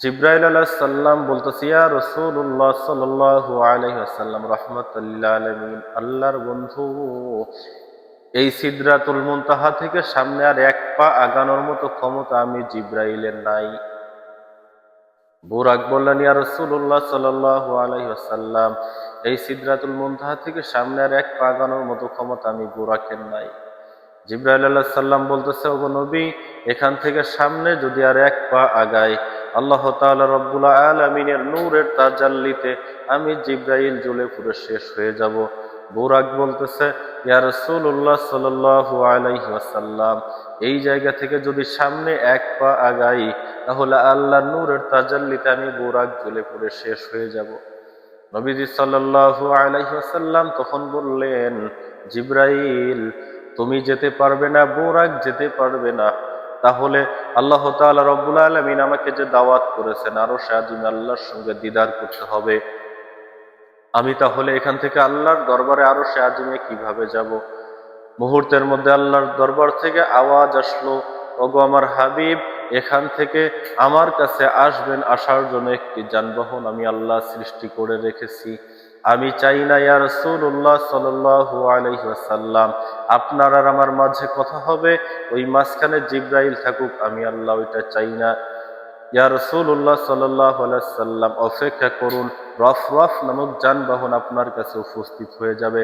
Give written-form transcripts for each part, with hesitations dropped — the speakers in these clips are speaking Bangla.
জিব্রাইল আলাইহিস সালাম বলতেছে, ইয়া রাসূলুল্লাহ সাল্লাল্লাহু আলাইহি ওয়াসাল্লাম রাহমাতাল লিল আলামিন, আল্লাহর বন্ধু, এই সিদরাতুল মুনতাহা থেকে সামনে আর এক পা আগানোর মতো ক্ষমতা আমি জিব্রাইলের নাই। বুরাক বললেন, ইয়া রাসূলুল্লাহ সাল্লাল্লাহু আলাইহি ওয়াসাল্লাম, এই সিদরাতুল মুনতাহা থেকে সামনে আর এক পা আগানোর মতো ক্ষমতা আমি বুরাকের নাই। জিব্রাইল আলাইহিস সালাম বলতেছে, ওগো নবী, এখান থেকে সামনে যদি আর এক পা আগাই, আল্লাহ তাআলা রব্বুল আলামিনের নূরের তাজাল্লিতে আমি জিব্রাইল জ্বলে পুরো শেষ হয়ে যাব। বুরাক বলতেছে, ইয়া রাসূলুল্লাহ সাল্লাল্লাহু আলাইহি ওয়াসাল্লাম, এই জায়গা থেকে যদি সামনে এক পা আগাই, তাহলে আল্লাহর নূরের তাজাল্লিতে আমি বুরাক জ্বলে পুরো শেষ হয়ে যাব। নবীজি সাল্লাল্লাহু আলাইহি ওয়াসাল্লাম তখন বললেন, জিব্রাইল, তুমি যেতে পারবে না, বুরাক যেতে পারবে না, তাহলে আল্লাহ তাআলা রব্বুল আলামিন আমাকে যে দাওয়াত করেছেন আরশে আজিমে আল্লাহর সঙ্গে দিদার করতে হবে, আমি তাহলে এখান থেকে আল্লাহর দরবারে আরশে আজিমে কিভাবে যাব? মুহূর্তের মধ্যে আল্লাহর দরবার থেকে আওয়াজ আসলো, ওগো আমার হাবিব, এখান থেকে আমার কাছে আসবেন, আসার জন্য একটি যানবাহন আমি আল্লাহ সৃষ্টি করে রেখেছি। আমি চাই না ইয়া রাসূলুল্লাহ সাল্লাল্লাহু আলাইহি ওয়াসাল্লাম, আপনার আর আমার মাঝে কথা হবে, ওই মাঝখানে জিব্রাইল থাকুক, আমি আল্লাহ ওইটা চাই না। ইয়া রাসূলুল্লাহ সাল্লাল্লাহু আলাইহি ওয়াসাল্লাম, অপেক্ষা করুন, রফরফ নামক যানবাহন আপনার কাছে উপস্থিত হয়ে যাবে।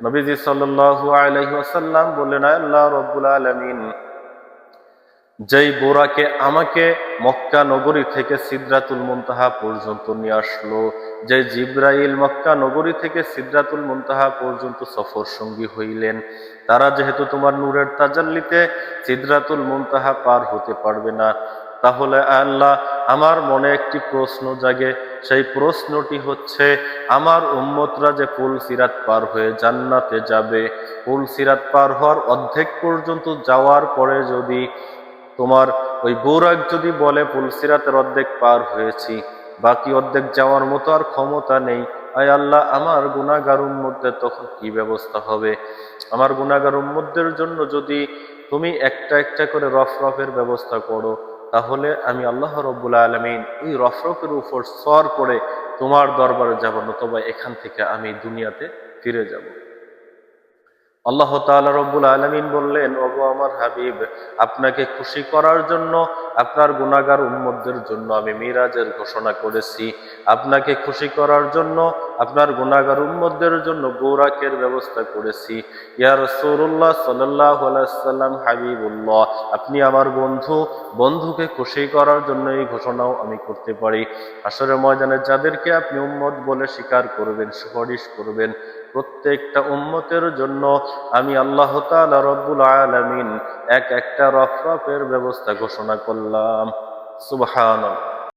নবীজি সাল্লাল্লাহু আলাইহি ওয়াসাল্লাম বললেন, আল্লাহ রাব্বুল আলামিন যেই বোরাকে আমাকে মক্কা নগরী থেকে সিদরাতুল মুনতাহা পর্যন্ত নিয়ে আসলো, যে জিব্রাইল মক্কা নগরী থেকে সিদরাতুল মুনতাহা পর্যন্ত সফর সঙ্গী হইলেন, তারা যেহেতু তোমার নূরের তাজাল্লিতে সিদরাতুল মুনতাহা পার হতে পারবে না, তাহলে আল্লাহ আমার মনে একটি প্রশ্ন জাগে। সেই প্রশ্নটি হচ্ছে, আমার উম্মতরা যে পুল সিরাত পার হয়ে জান্নাতে যাবে, পুল সিরাত পার হওয়ার অর্ধেক পর্যন্ত যাওয়ার পরে যদি তোমার ওই বুরাক যদি বলে পুল সিরাতের অর্ধেক পার হয়েছি, বাকি অর্ধেক যাওয়ার মতো আর ক্ষমতা নেই, আয় আল্লাহ, আমার গুনাহগার উম্মতদের তখন কি ব্যবস্থা হবে? আমার গুনাহগার উম্মতদের জন্য যদি তুমি একটা একটা করে রফরফের ব্যবস্থা করো, তাহলে আমি আল্লাহ রাব্বুল আলামিন ওই রফরফের উপর সওয়ার করে তোমার দরবারে যাব, নতুবা এখান থেকে আমি দুনিয়াতে ফিরে যাব। আল্লাহ তাআলা রব্বুল আলামিন বললেন, ওগো আমার হাবিব, আপনাকে খুশি করার জন্য, আপনার গুনাহগার উম্মতদের জন্য আমি মিরাজের ঘোষণা করেছি। আপনাকে খুশি করার জন্য, আপনার গুনাহগার উম্মতদের জন্য বুরাকের ব্যবস্থা করেছি। ইয়া রাসূলুল্লাহ সাল্লাল্লাহু আলাইহি ওয়াসাল্লাম, হাবিবুল্লাহ, আপনি আমার বন্ধু, বন্ধুকে খুশি করার জন্য এই ঘোষণাও আমি করতে পারি। হাশরের ময়দানে যাদেরকে আপনি উম্মত বলে স্বীকার করবেন, সুপারিশ করবেন, প্রত্যেকটা উম্মতের জন্য আমি আল্লাহ তাআলা রব্বুল আলামিন এক একটা রফরফের ব্যবস্থা ঘোষণা করলাম। সুবহানাল্লাহ।